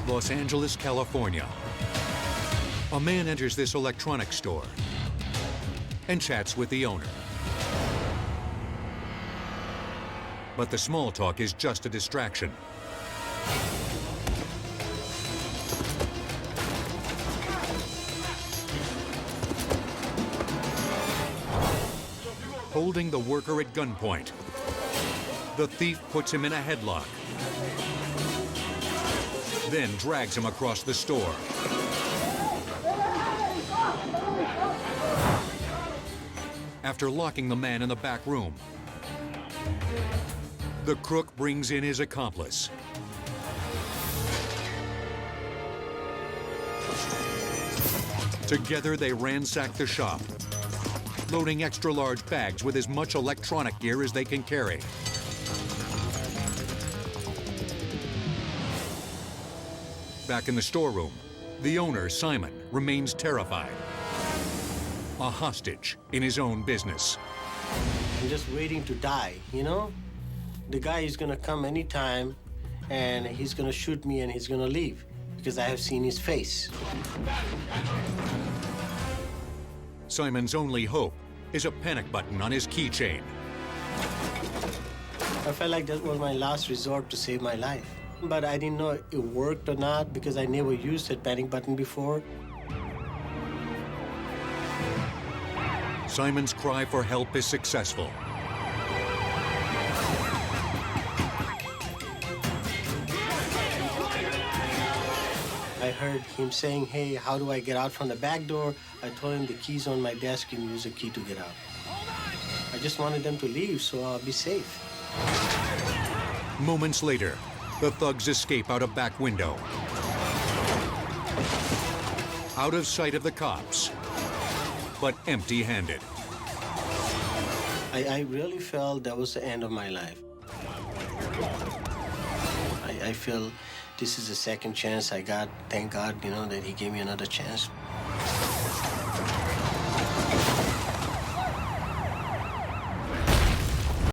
Los Angeles, California. A man enters this electronics store and chats with the owner. But the small talk is just a distraction. Holding the worker at gunpoint, the thief puts him in a headlock, then drags him across the store. After locking the man in the back room, the crook brings in his accomplice. Together, they ransack the shop, loading extra-large bags with as much electronic gear as they can carry. Back in the storeroom, the owner, Simon, remains terrified. A hostage in his own business. I'm just waiting to die, you know? The guy is gonna come anytime and he's gonna shoot me and he's gonna leave because I have seen his face. Simon's only hope is a panic button on his keychain. I felt like that was my last resort to save my life. But I didn't know it worked or not because I never used that panic button before. Simon's cry for help is successful. I heard him saying, hey, how do I get out from the back door? I told him the key's on my desk and use the key to get out. I just wanted them to leave so I'll be safe. Moments later, the thugs escape out a back window. Out of sight of the cops, but empty-handed. I really felt that was the end of my life. I feel this is the second chance I got. Thank God, you know, that he gave me another chance.